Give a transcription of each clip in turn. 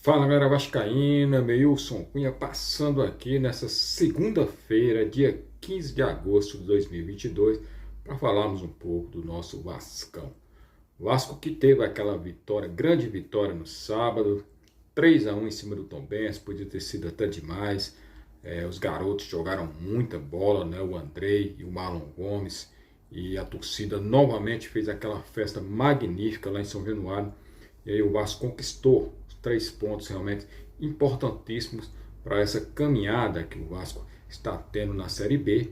Fala galera vascaína, Meilson Cunha passando aqui nessa segunda-feira, dia 15 de agosto de 2022, para falarmos um pouco do nosso Vascão. Vasco que teve aquela vitória, grande vitória no sábado, 3-1 em cima do Tombense, podia ter sido até demais. Os garotos jogaram muita bola, né? O Andrei e o Marlon Gomes, e a torcida novamente fez aquela festa magnífica lá em São Januário. E aí o Vasco conquistou os 3 pontos realmente importantíssimos para essa caminhada que o Vasco está tendo na Série B,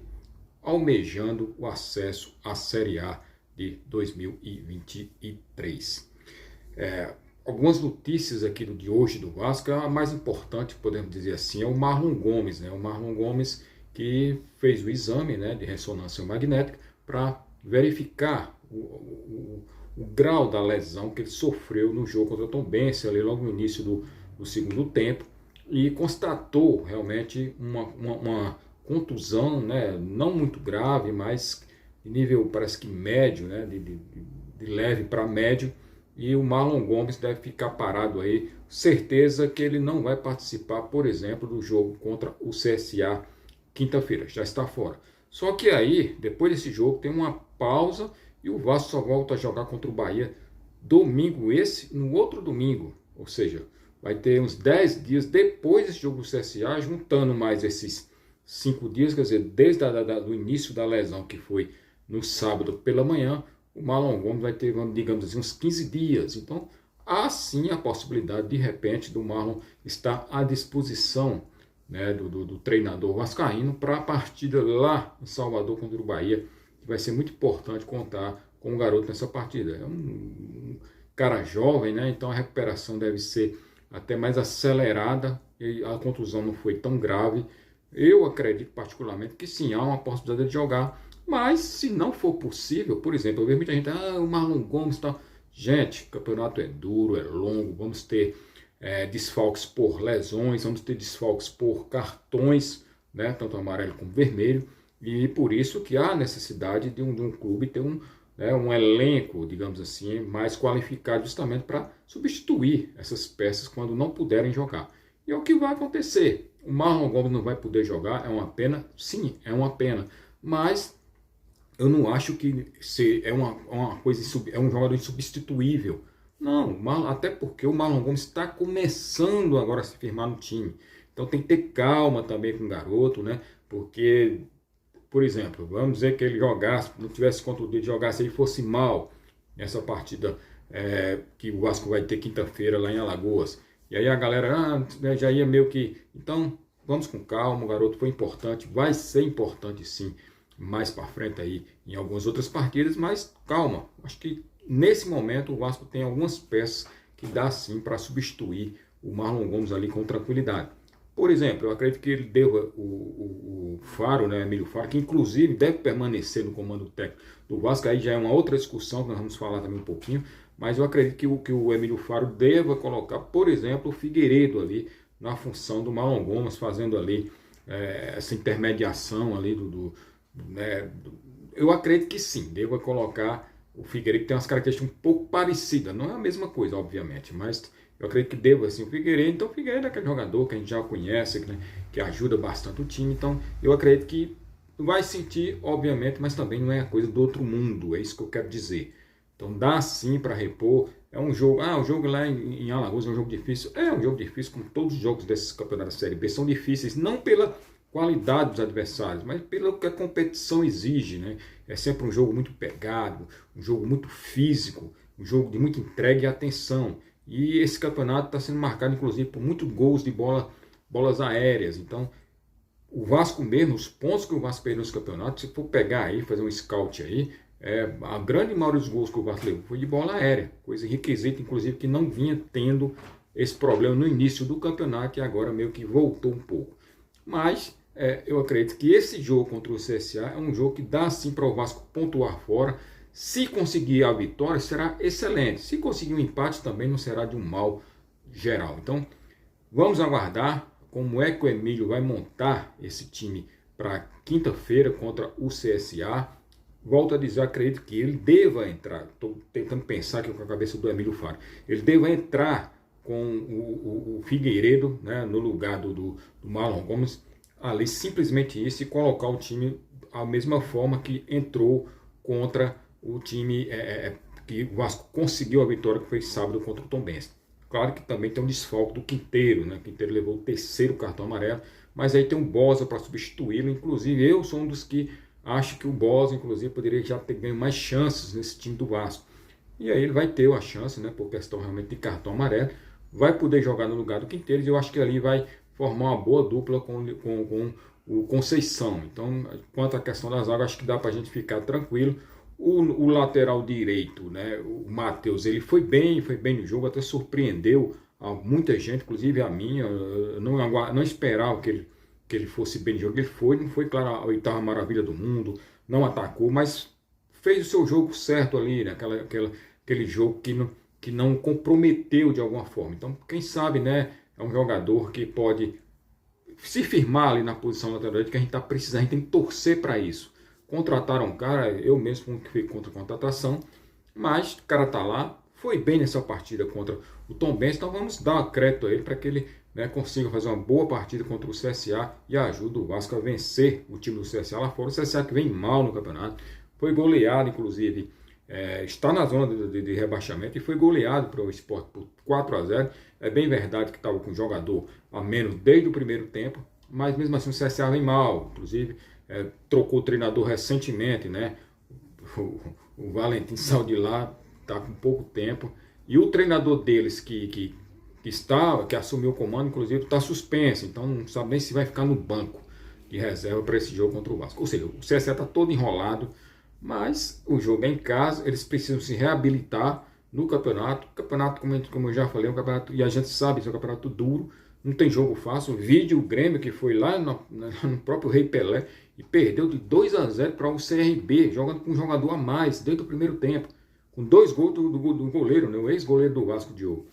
almejando o acesso à Série A de 2023. Algumas notícias aqui de hoje do Vasco, a mais importante, podemos dizer assim, é o Marlon Gomes, né? O Marlon Gomes que fez o exame, né, de ressonância magnética para verificar o grau da lesão que ele sofreu no jogo contra o Tombense, ali logo no início do segundo tempo, e constatou realmente uma contusão, né, não muito grave, mas de nível parece que médio, né, de leve para médio, e o Marlon Gomes deve ficar parado aí, certeza que ele não vai participar, por exemplo, do jogo contra o CSA quinta-feira, já está fora. Só que aí, depois desse jogo, tem uma pausa e o Vasco só volta a jogar contra o Bahia domingo no outro domingo. Ou seja, vai ter uns 10 dias depois desse jogo do CSA, juntando mais esses 5 dias, quer dizer, desde o início da lesão, que foi no sábado pela manhã, o Marlon Gomes vai ter, digamos assim, uns 15 dias. Então, há sim a possibilidade, de repente, do Marlon estar à disposição, né, do treinador vascaíno para a partida lá em Salvador contra o Bahia, que vai ser muito importante contar com o garoto nessa partida. É um cara jovem, né? Então a recuperação deve ser até mais acelerada e a contusão não foi tão grave. Eu acredito particularmente que sim, há uma possibilidade de jogar, mas se não for possível, por exemplo, eu vejo muita gente, o Marlon Gomes está... Gente, o campeonato é duro, é longo, vamos ter desfalques por lesões, vamos ter desfalques por cartões, né, tanto amarelo como vermelho, e por isso que há necessidade de um clube ter um elenco, digamos assim, mais qualificado justamente para substituir essas peças quando não puderem jogar. E é o que vai acontecer. O Marlon Gomes não vai poder jogar, é uma pena? Sim, é uma pena, mas eu não acho que é uma coisa, é um jogador insubstituível. Não, até porque o Marlon Gomes está começando agora a se firmar no time. Então tem que ter calma também com o garoto, né? Porque, por exemplo, vamos dizer que ele jogasse, não tivesse contra de jogar, se ele fosse mal nessa partida que o Vasco vai ter quinta-feira lá em Alagoas. E aí a galera já ia meio que... Então, vamos com calma, o garoto foi importante, vai ser importante sim, mais para frente aí em algumas outras partidas, mas calma, acho que nesse momento o Vasco tem algumas peças que dá sim para substituir o Marlon Gomes ali com tranquilidade. Por exemplo, eu acredito que ele deva o Faro, né, Emílio Faro, que inclusive deve permanecer no comando técnico do Vasco, aí já é uma outra discussão que nós vamos falar também um pouquinho, mas eu acredito que o Emílio Faro deva colocar, por exemplo, o Figueiredo ali na função do Marlon Gomes, fazendo ali essa intermediação ali eu acredito que sim, deva colocar o Figueiredo, que tem umas características um pouco parecidas, não é a mesma coisa, obviamente, mas eu acredito que deva assim o Figueiredo. Então o Figueiredo é aquele jogador que a gente já conhece, né, que ajuda bastante o time, então eu acredito que vai sentir, obviamente, mas também não é a coisa do outro mundo, é isso que eu quero dizer. Então dá sim para repor. É um jogo, o jogo lá em Alagoas é um jogo difícil, é um jogo difícil, como todos os jogos desses campeonatos da Série B são difíceis, não pela qualidade dos adversários, mas pelo que a competição exige, né? É sempre um jogo muito pegado, um jogo muito físico, um jogo de muita entrega e atenção. E esse campeonato está sendo marcado, inclusive, por muitos gols de bolas aéreas. Então, o Vasco mesmo, os pontos que o Vasco perdeu nesse campeonato, se for pegar aí, fazer um scout aí, a grande maioria dos gols que o Vasco levou foi de bola aérea. Coisa requisita, inclusive, que não vinha tendo esse problema no início do campeonato e agora meio que voltou um pouco. Mas eu acredito que esse jogo contra o CSA é um jogo que dá sim para o Vasco pontuar fora. Se conseguir a vitória, será excelente. Se conseguir um empate, também não será de um mal geral. Então, vamos aguardar como é que o Emílio vai montar esse time para quinta-feira contra o CSA. Volto a dizer, acredito que ele deva entrar. Estou tentando pensar aqui com a cabeça do Emílio Faro. Ele deva entrar com o Figueiredo, né, no lugar do Marlon Gomes, ali simplesmente isso, e colocar o time da mesma forma que entrou contra o time que o Vasco conseguiu a vitória, que foi sábado contra o Tombense. Claro que também tem um desfalque do Quinteiro, né? O Quinteiro levou o terceiro cartão amarelo, mas aí tem um Bosa para substituí-lo. Inclusive, eu sou um dos que acho que o Bosa, inclusive, poderia já ter ganho mais chances nesse time do Vasco. E aí ele vai ter a chance, né? Por questão realmente de cartão amarelo, vai poder jogar no lugar do Quinteiro, e eu acho que ali vai formar uma boa dupla com o Conceição. Então, quanto à questão da zaga, acho que dá para a gente ficar tranquilo. O lateral direito, né, o Matheus, ele foi bem no jogo, até surpreendeu a muita gente, inclusive a mim. Eu não esperava que ele fosse bem no jogo. Ele não foi, claro, a oitava maravilha do mundo, não atacou, mas fez o seu jogo certo ali, né, aquele jogo que não comprometeu de alguma forma. Então, quem sabe, né, é um jogador que pode se firmar ali na posição lateral direito, que a gente está precisando, a gente tem que torcer para isso. Contrataram um cara, eu mesmo que fui contra a contratação, mas o cara tá lá, foi bem nessa partida contra o Tombense, então vamos dar crédito a ele para que ele, né, consiga fazer uma boa partida contra o CSA e ajude o Vasco a vencer o time do CSA lá fora. O CSA que vem mal no campeonato, foi goleado, inclusive, está na zona de rebaixamento e foi goleado para o Sport por 4-0. É bem verdade que estava com um jogador a menos desde o primeiro tempo, mas mesmo assim o CSA vem mal, inclusive trocou o treinador recentemente, né? O Valentim saiu de lá, está com pouco tempo, e o treinador deles que assumiu o comando, inclusive, está suspenso, então não sabe nem se vai ficar no banco de reserva para esse jogo contra o Vasco. Ou seja, o CSA está todo enrolado, mas o jogo é em casa, eles precisam se reabilitar no campeonato. O campeonato, como eu já falei, é um campeonato, e a gente sabe, é um campeonato duro, não tem jogo fácil. Vídeo o Grêmio, que foi lá no próprio Rei Pelé e perdeu de 2-0 para o CRB, jogando com um jogador a mais dentro do primeiro tempo, com 2 gols do goleiro, né, o ex-goleiro do Vasco, Diogo.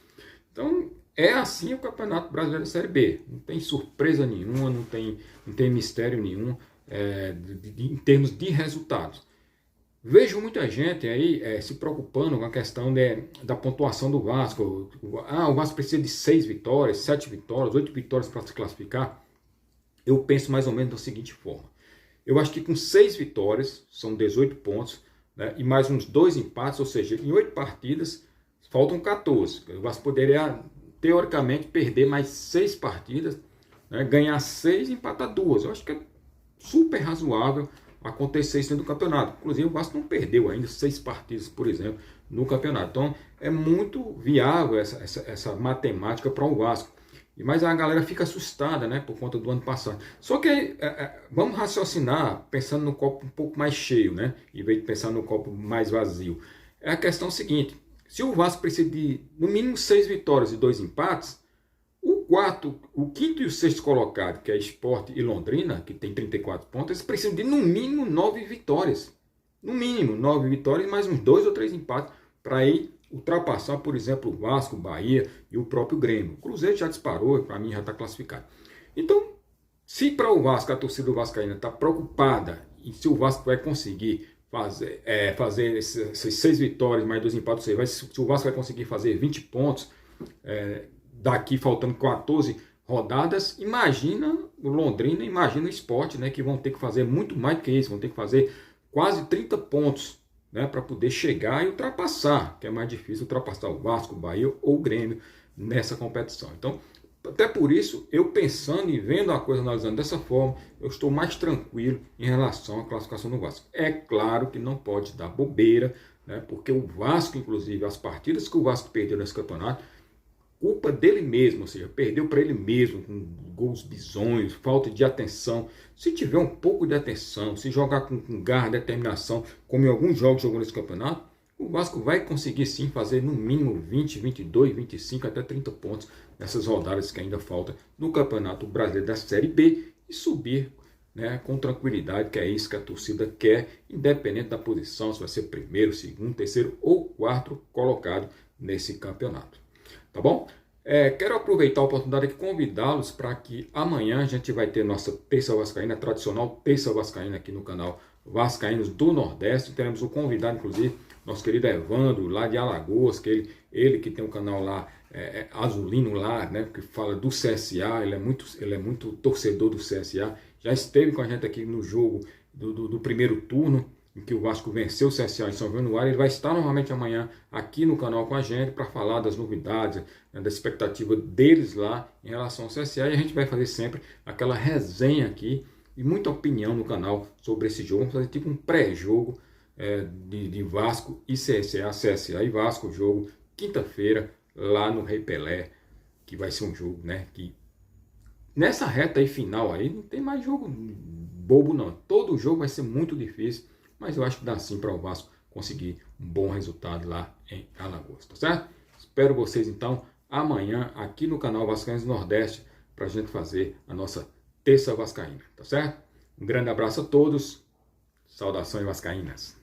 Então, é assim o Campeonato Brasileiro da Série B. Não tem surpresa nenhuma, não tem mistério nenhum em termos de resultados. Vejo muita gente aí se preocupando com a questão da pontuação do Vasco. O Vasco precisa de 6 vitórias, 7 vitórias, 8 vitórias para se classificar. Eu penso mais ou menos da seguinte forma. Eu acho que com 6 vitórias, são 18 pontos, né, e mais uns 2 empates, ou seja, em 8 partidas, faltam 14. O Vasco poderia, teoricamente, perder mais 6 partidas, né, ganhar 6 e empatar 2. Eu acho que é super razoável acontecer isso dentro do campeonato. Inclusive, o Vasco não perdeu ainda 6 partidas, por exemplo, no campeonato. Então, é muito viável essa matemática para o Vasco. Mas a galera fica assustada, né, por conta do ano passado. Só que vamos raciocinar pensando no copo um pouco mais cheio, né, em vez de pensar no copo mais vazio. É a questão seguinte: se o Vasco precisa de no mínimo 6 vitórias e 2 empates, o quinto e o sexto colocado, que é Sport e Londrina, que tem 34 pontos, eles precisam de no mínimo 9 vitórias. No mínimo 9 vitórias e mais uns 2 ou 3 empates para ir ultrapassar, por exemplo, o Vasco, o Bahia e o próprio Grêmio. O Cruzeiro já disparou, para mim já está classificado. Então, se para o Vasco, a torcida do Vascaína está preocupada em se o Vasco vai conseguir fazer essas 6 vitórias mais 2 empates, ou seja, se o Vasco vai conseguir fazer 20 pontos daqui faltando 14 rodadas, imagina o Londrina, imagina o Sport, né, que vão ter que fazer muito mais do que isso, vão ter que fazer quase 30 pontos, né, para poder chegar e ultrapassar, que é mais difícil ultrapassar o Vasco, o Bahia ou o Grêmio nessa competição. Então, até por isso, eu pensando e vendo a coisa, analisando dessa forma, eu estou mais tranquilo em relação à classificação do Vasco. É claro que não pode dar bobeira, né, porque o Vasco, inclusive, as partidas que o Vasco perdeu nesse campeonato, culpa dele mesmo, ou seja, perdeu para ele mesmo, com gols bizonhos, falta de atenção. Se tiver um pouco de atenção, se jogar com garra, determinação, como em alguns jogos jogou nesse campeonato, o Vasco vai conseguir sim fazer no mínimo 20, 22, 25, até 30 pontos nessas rodadas que ainda faltam no Campeonato Brasileiro da Série B e subir, né, com tranquilidade, que é isso que a torcida quer, independente da posição, se vai ser primeiro, segundo, terceiro ou quarto colocado nesse campeonato. Tá bom? Quero aproveitar a oportunidade de convidá-los para que amanhã a gente vai ter nossa Terça Vascaína, tradicional Terça Vascaína aqui no canal Vascaínos do Nordeste. Teremos um convidado, inclusive, nosso querido Evandro, lá de Alagoas, que ele que tem um canal lá, Azulino lá, né, que fala do CSA, ele é muito torcedor do CSA, já esteve com a gente aqui no jogo do primeiro turno, em que o Vasco venceu o CSA em São Januário. Ele vai estar novamente amanhã aqui no canal com a gente para falar das novidades, né, da expectativa deles lá em relação ao CSA, e a gente vai fazer sempre aquela resenha aqui e muita opinião no canal sobre esse jogo. Vamos fazer tipo um pré-jogo de Vasco e CSA, CSA e Vasco, jogo quinta-feira lá no Rei Pelé, que vai ser um jogo, né, que nessa reta aí final aí não tem mais jogo bobo não, todo jogo vai ser muito difícil, mas eu acho que dá sim para o Vasco conseguir um bom resultado lá em Alagoas, tá certo? Espero vocês então amanhã aqui no canal Vascaínos Nordeste para a gente fazer a nossa terça vascaína, tá certo? Um grande abraço a todos, saudações vascaínas.